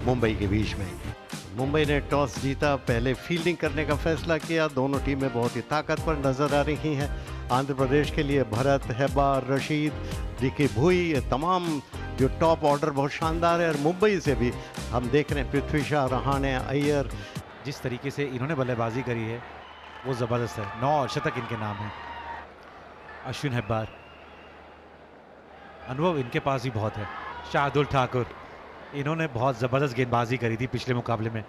मुंबई के बीच में। मुंबई ने टॉस जीता, पहले फील्डिंग करने का फैसला किया। दोनों टीमें बहुत ही ताकतवर नजर आ रही हैं। आंध्र प्रदेश के लिए भरत, हेब्बार, रशीद, रिकी भुई, ये तमाम जो टॉप ऑर्डर बहुत शानदार है। और मुंबई से भी हम देख रहे हैं पृथ्वी शा, रहाणे, अय्यर। जिस तरीके से इन्होंने बल्लेबाजी करी है वो ज़बरदस्त है। 9 शतक इनके नाम है। अश्विन हेब्बार, अनुभव इनके पास भी बहुत है। शार्दुल ठाकुर, इन्होंने बहुत ज़बरदस्त गेंदबाजी करी थी पिछले मुकाबले में।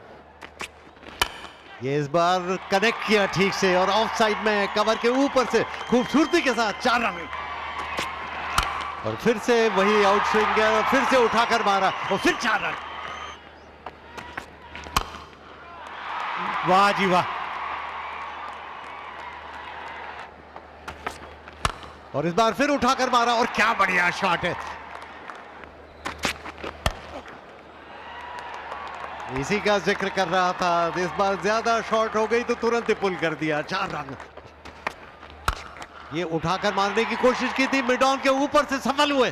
ये इस बार कनेक्ट किया ठीक से और ऑफ साइड में कवर के ऊपर से खूबसूरती के साथ 4 रन। और फिर से वही आउट स्विंग है और फिर से उठाकर मारा और फिर 4 रन। वाह जी वाह। और इस बार फिर उठाकर मारा और क्या बढ़िया शॉट है। इसी का जिक्र कर रहा था, इस बार ज्यादा शॉट हो गई तो तुरंत ही पुल कर दिया। 4 रन। ये उठाकर मारने की कोशिश की थी, मिड ऑन के ऊपर से सफल हुए।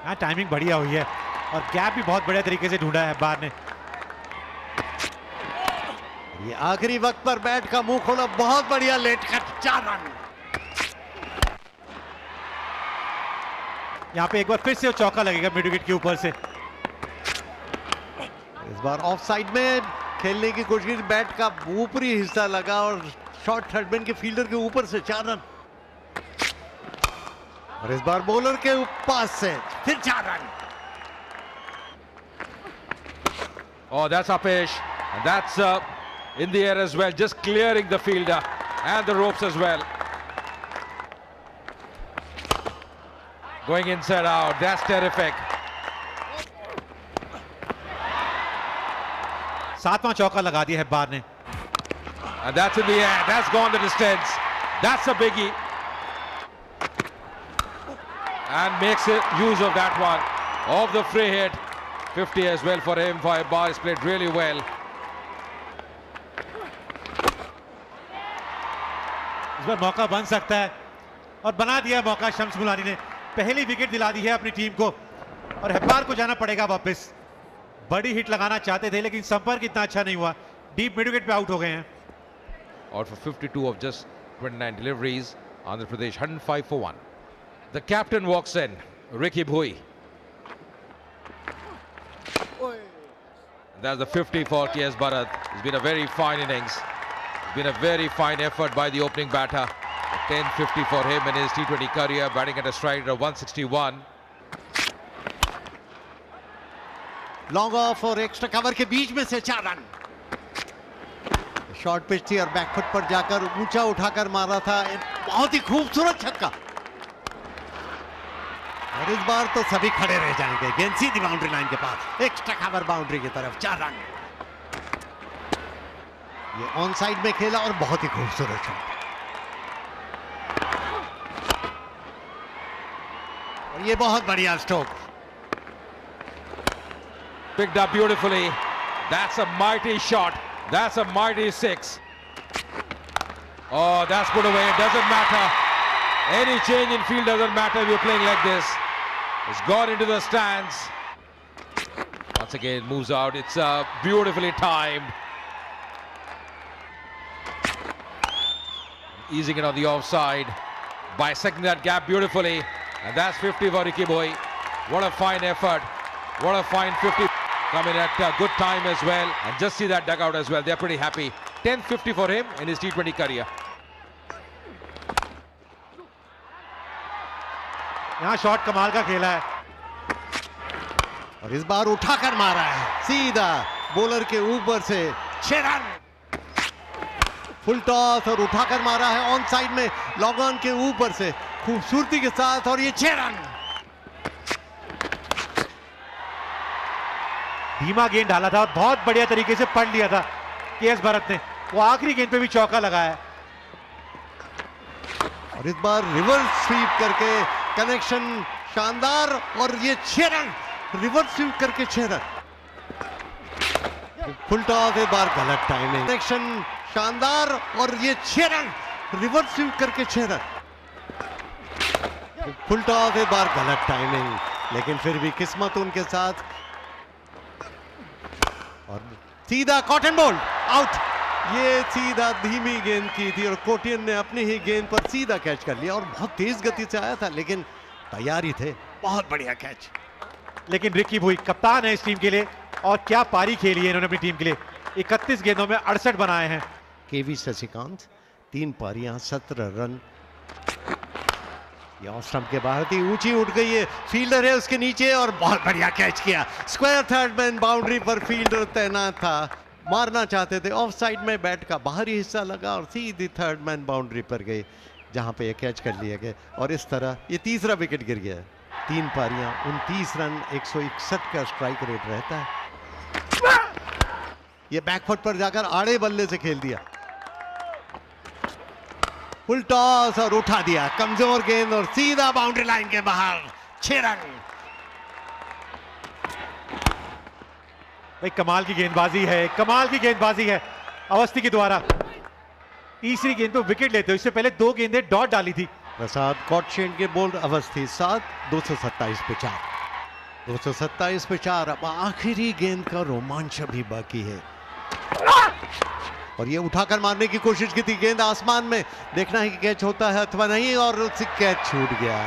हाँ, टाइमिंग बढ़िया हुई है और गैप भी बहुत बढ़िया तरीके से ढूंढा है हेब्बार ने। ये आखिरी वक्त पर बैट का मुंह खोला, बहुत बढ़िया लेट कट। 4 रन। यहाँ पे एक बार फिर से चौका लगेगा मिड विकेट के ऊपर से। इस बार ऑफ साइड में खेलने की कोशिश, बैट का ऊपरी हिस्सा लगा और शॉट थर्डमैन के फील्डर के ऊपर से 4 रन। और इस बार बॉलर के पास से फिर 4 run. Oh, that's Apesh, and that's in the air as well, just clearing the fielder and the ropes as well. Going inside out, that's terrific. 7वां चौका लगा दिया हेब्बार ने। And that's in the air, that's gone the distance. That's a biggie. And makes use of that one, of the free hit. 50 as well for him. Bar has played really well. इस बार मौका बन सकता है और बना दिया मौका। शम्स मुलानी ने पहली विकेट दिला दी है अपनी टीम को और हेब्बार को जाना पड़ेगा वापस। बड़ी हिट लगाना चाहते थे लेकिन संपर्क इतना अच्छा नहीं हुआ। डीप मिड विकेट पे आउट हो गए हैं। Out for 52 of just 29 deliveries. Andhra Pradesh 105 for 1. The captain walks in, Ricky Bhui. That's the 50 for K.S. Bharat. It's been a very fine innings. It's been a very fine effort by the opening batter. 10-50 for him in his T20 career, batting at a strike rate of 161. Long off और extra cover के बीच में से 4 run. Short pitch थी और back foot पर जाकर ऊंचा उठाकर मारा था। बहुत ही खूबसूरत छक्का। और इस बार तो सभी खड़े रह जाएंगे। गेंद सीधी बाउंड्री लाइन के पास, एक्स्ट्रा कवर बाउंड्री की तरफ। 4 रन। ये ऑन साइड में खेला और बहुत ही खूबसूरत शॉट। और ये बहुत बढ़िया stroke. Picked up beautifully. That's a mighty shot. That's a mighty 6. Oh, that's put away. It doesn't matter. Any change in field doesn't matter if you're playing like this. It's gone into the stands. Once again, moves out. It's beautifully timed. Easing it on the offside. Bisecting that gap beautifully. And that's 50 for Ricky Bhui. What a fine effort. What a fine 50. Coming at a good time as well. And just see that dugout as well. They're pretty happy. 10-50 for him in his T20 career. यहाँ shot कमाल का खेला है और इस बार उठाकर मारा है सीधा बॉलर के ऊपर से। 6 रन। फुल टॉस और उठाकर मारा है ऑन साइड में लॉन्ग ऑन के ऊपर से खूबसूरती के साथ और ये 6 रन। धीमा गेंद डाला था और बहुत बढ़िया तरीके से पढ़ लिया था के.एस. भरत ने। वो आखिरी गेंद पे भी चौका लगाया। और इस बार रिवर्स स्वीप करके कनेक्शन शानदार और ये 6 रन। रिवर्स स्वीप करके 6 रन। फुल टॉस, इस बार गलत टाइमिंग। कनेक्शन शानदार और ये 6 रन। रिवर्स स्वीप करके 6 रन। फुल टॉस, इस बार गलत टाइमिंग। लेकिन फिर भी किस्मत उनके साथ, और सीधा कॉटन बॉल आउट। ये सीधा धीमी गेंद की थी और कोटियन ने अपनी ही गेंद पर सीधा कैच कर लिया और बहुत तेज गति से आया था, लेकिन तैयारी थे। बहुत बढ़िया कैच। लेकिन रिकी भुई कप्तान है इस टीम के लिए और क्या पारी खेली है इन्होंने अपनी टीम के लिए। 31 गेंदों में 68 बनाए हैं। केवी शशिकांत 3 पारियां 17 रन। ये ऑफ स्टंप के बाहर थी, ऊंची उठ गई है, फील्डर है उसके नीचे और बहुत बढ़िया कैच किया। स्क्वायर थर्ड मैन बाउंड्री पर फील्डर तैनात था, मारना चाहते थे, ऑफ साइड में बैट का बाहरी हिस्सा लगा और सीधी थर्ड मैन बाउंड्री पर गई, जहां पे ये कैच कर लिया गया और इस तरह ये तीसरा विकेट गिर गया। 3 पारियां 29 रन 161 का स्ट्राइक रेट रहता है। ये बैकफुट पर जाकर आड़े बल्ले से खेल दिया, फुल टॉस और उठा दिया, कमजोर गेंद और सीधा बाउंड्री लाइन के बाहर। 6 रन। भाई कमाल की गेंदबाजी है, कमाल की गेंदबाजी है अवस्थी के द्वारा। तीसरी गेंद तो विकेट लेते हो, इससे पहले 2 गेंदें डॉट डाली थी। प्रसाद कॉटशेन के बोल्ड अवस्थी 7, 227 पे 4, 227 पे 4। अब आखिरी गेंद का रोमांच अभी बाकी है और ये उठाकर मारने की कोशिश की थी, गेंद आसमान में, देखना है कि कैच होता है अथवा नहीं, और उससे कैच छूट गया।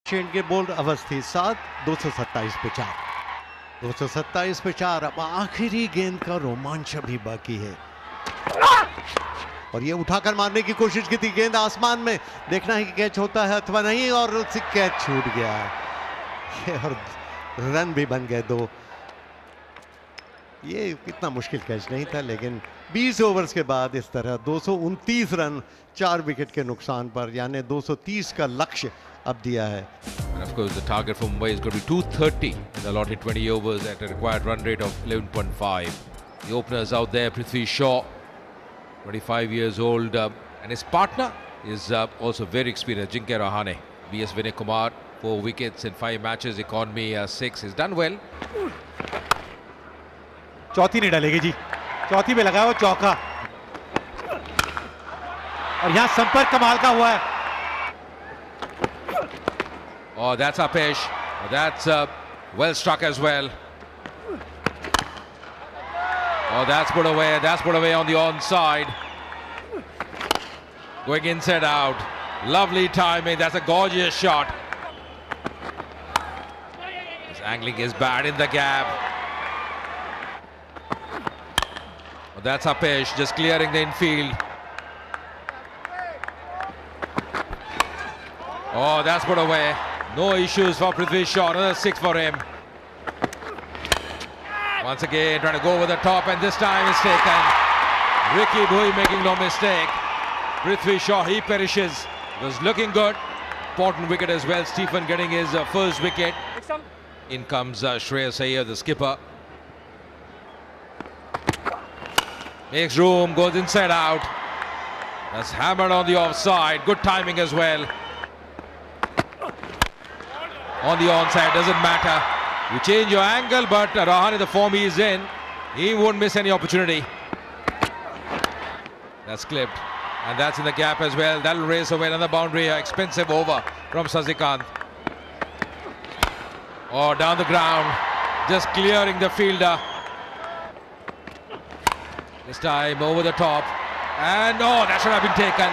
शेन के बोल्ड अवस्थी 7, 227 पे 4, 227 पे 4। अब आखिरी गेंद का रोमांच अभी बाकी है और ये उठाकर मारने की कोशिश की थी, गेंद आसमान में, देखना है कि कैच होता है अथवा नहीं, और उससे कैच छूट गया और रन भी बन गए 2। ये इतना मुश्किल कैच नहीं था, लेकिन 20 ओवर्स के बाद इस तरह 229 रन 4 विकेट के नुकसान पर, यानी 230 का लक्ष्य अब दिया है। And of course, the target for Mumbai is going to be 230 in the allotted 20 overs at a required run rate of 11.5. The openers out there, Prithvi Shaw, 25 years old, and his partner is also very experienced, Ajinkya Rahane. B.S. Vinay Kumar, 4 wickets in 5 matches, economy 6. He's done well. चौथी नहीं डालेगी जी, चौथी में लगा वो चौका और यहां संपर्क कमाल का हुआ है। Oh, that's Apesh. Oh, that's well struck as well. Oh, that's put away. That's put away on the onside. Going inside out. Lovely timing. That's a gorgeous shot. His angling is bad in the gap. Oh, that's Apesh just clearing the infield. Oh, that's put away. No issues for Prithvi Shaw. Another 6 for him. Once again trying to go over the top, and this time it's taken. Ricky Bhui making no mistake. Prithvi Shaw, he perishes. Was looking good. Important wicket as well. Stephen getting his first wicket. In comes Shreyas Iyer, the skipper. Makes room, goes inside out. That's hammered on the offside. Good timing as well. On the onside, doesn't matter. You change your angle, but Rahane, the form he is in, he won't miss any opportunity. That's clipped, and that's in the gap as well. That'll race away another boundary. Expensive over from Sasikanth. Oh, down the ground, just clearing the fielder. This time over the top, and oh, that should have been taken.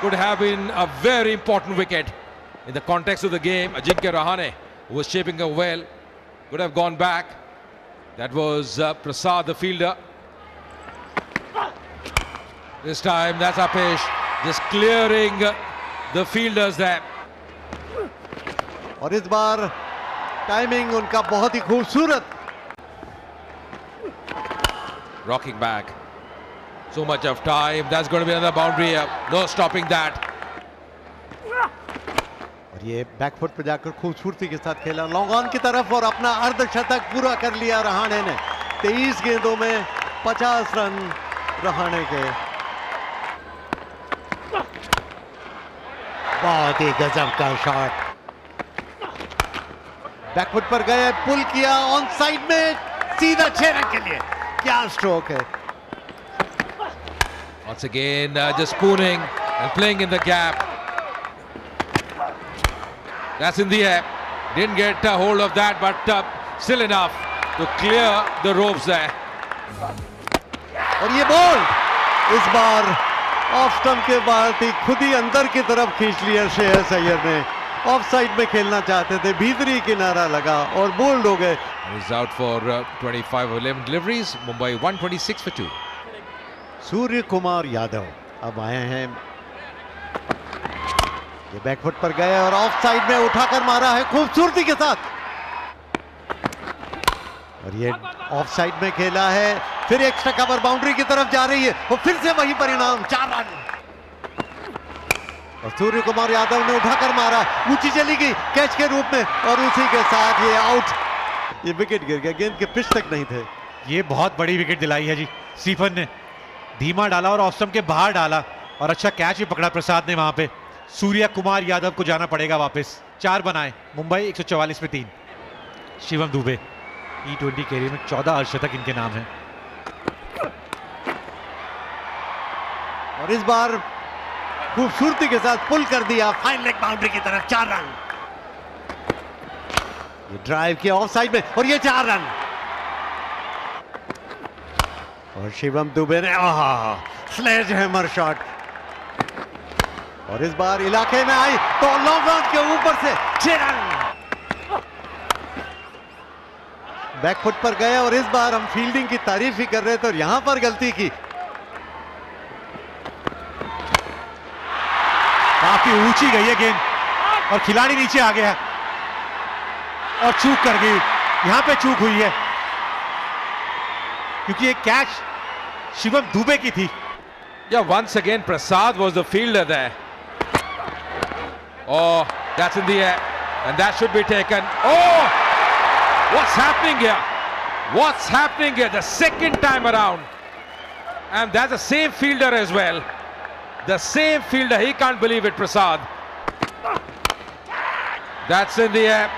Could have been a very important wicket. In the context of the game, Ajinkya Rahane, who was shaping up well, could have gone back. That was Prasad, the fielder. This time, that's Apesh, just clearing the fielders there. और इस बार timing उनका बहुत ही खूबसूरत। Rocking back. So much of time. That's going to be another boundary. No stopping that. ये back foot पर जाकर खूबसूरती के साथ खेला लॉन्ग ऑन की तरफ और अपना अर्धशतक पूरा कर लिया रहाणे ने। 23 गेंदों में 50 रन रहाणे के। बहुत ही गजब का शॉट, बैकफुट पर गए, पुल किया, ऑन साइड में सीधा 6 रन के लिए। क्या स्ट्रोक है। Once again just spooning and playing in the gap. That's in the air. Didn't get a hold of that, but still enough to clear the ropes there. और ये ball इस बार off stump के बाद ही खुद ही अंदर की तरफ खींच लिया श्रेयस अय्यर ने। ऑफ साइड में खेलना चाहते थे, भीतरी किनारा लगा और बोल्ड हो गए। He's out for 25 of 11 deliveries. Mumbai 126 for 2. Surya Kumar Yadav अब आए हैं, ये बैकफुट पर गए और ऑफ साइड में उठाकर मारा है खूबसूरती के साथ, और ये ऑफ साइड में खेला है, फिर एक्स्ट्रा कवर बाउंड्री की तरफ जा रही है और फिर से वही परिणाम, 4 रन। और सूर्य कुमार यादव ने उठाकर मारा, ऊंची चली गई कैच के रूप में और उसी के साथ ये आउट। ये विकेट गिर गया, गेंद के पिच तक नहीं थे। ये बहुत बड़ी विकेट दिलाई है जी स्टीफन ने। धीमा डाला और ऑफ स्टंप के बाहर डाला और अच्छा कैच भी पकड़ा प्रसाद ने वहां पे। सूर्य कुमार यादव को जाना पड़ेगा वापस। 4 बनाए मुंबई 144 में 3। शिवम दुबे T20 कैरियर में 14 अर्धशतक इनके नाम है। और इस बार खूबसूरती के साथ पुल कर दिया फाइन लेग बाउंड्री की तरफ, 4 रन। ये ड्राइव किया ऑफ साइड में और ये 4 रन। और शिवम दुबे ने स्लेज हैमर शॉट, और इस बार इलाके में आई तो लॉन्ग ऑन के ऊपर से 6 रन। बैकफुट पर गए और इस बार हम फील्डिंग की तारीफ ही कर रहे थे और यहां पर गलती की। काफी ऊंची गई है गेंद और खिलाड़ी नीचे आ गया और चूक कर गई। यहां पे चूक हुई है क्योंकि ये कैच शिवम दुबे की थी। Yeah, once again Prasad was the fielder there. Oh, that's in the air and that should be taken. Oh, what's happening here? What's happening here? The second time around, and that's the same fielder as well. The same fielder, he can't believe it, Prasad. That's in the air.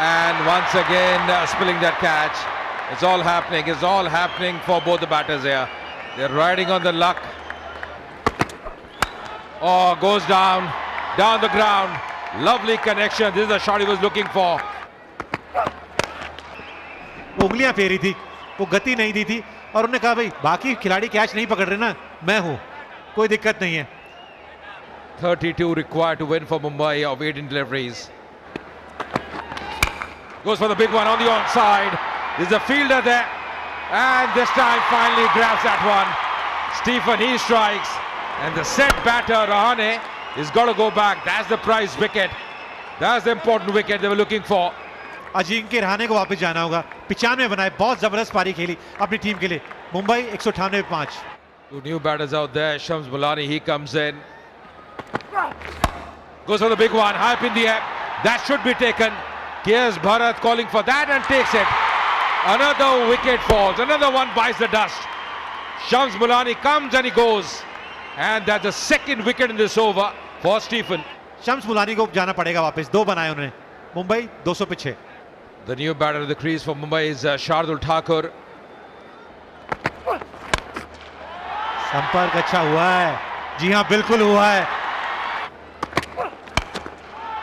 And once again spilling that catch. It's all happening. It's all happening for both the batters here. They're riding on the luck. Oh, goes down the ground. Lovely connection. This is the shot he was looking for. उंगलियां फेरी थी, वो गति नहीं दी थी और उन्होंने कहा भाई बाकी खिलाड़ी कैच नहीं पकड़ रहे ना, मैं हूं, कोई दिक्कत नहीं है। 32 required to win for Mumbai of 18 deliveries. Goes for the big one on the onside. There's a fielder there, and this time finally grabs that one. Stephen, he strikes, and the set batter Rahane is got to go back. That's the prize wicket. That's the important wicket they were looking for. Ajinkya Rahane को वापस जाना होगा। 95 बनाए, बहुत जबरदस्त पारी खेली अपनी टीम के लिए। मुंबई 198 में 5। Two new batters out there. Shams Mulani, he comes in. Goes for the big one, high up in the air. That should be taken. Here's Bharat calling for that and takes it. Another wicket falls. Another one bites the dust. Shams Mulani comes and he goes. And that's the second wicket in this over for Stephen. Shams Mulani को जाना पड़ेगा वापस। 2 बनाए उन्होंने। मुंबई 200 पे 6। The new batter of the crease for Mumbai is Shardul Thakur. संपर्क अच्छा हुआ है। जी हां, बिल्कुल हुआ है।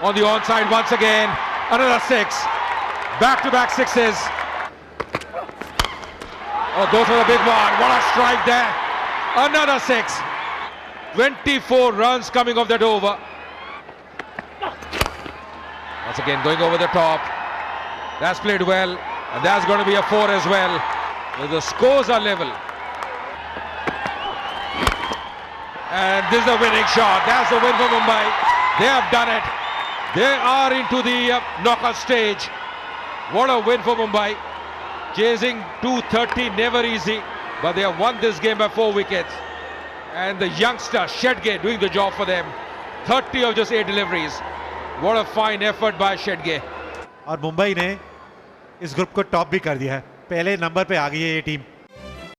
On the onside once again. Another 6. Back-to-back 6s. Oh, goes for the big one. What a strike there. Another 6. 24 runs coming off that over. Once again going over the top. That's played well, and that's going to be a 4 as well. So the scores are level. And this is the winning shot. That's the win for Mumbai. They have done it. They are into the knockout stage. What a win for Mumbai. Chasing 230, never easy, but they have won this game by 4 wickets. And the youngster Shedge doing the job for them. 30 of just 8 deliveries. What a fine effort by Shedge. और मुंबई ने इस group को top भी कर दिया है। पहले number पे आ गई है ये टीम।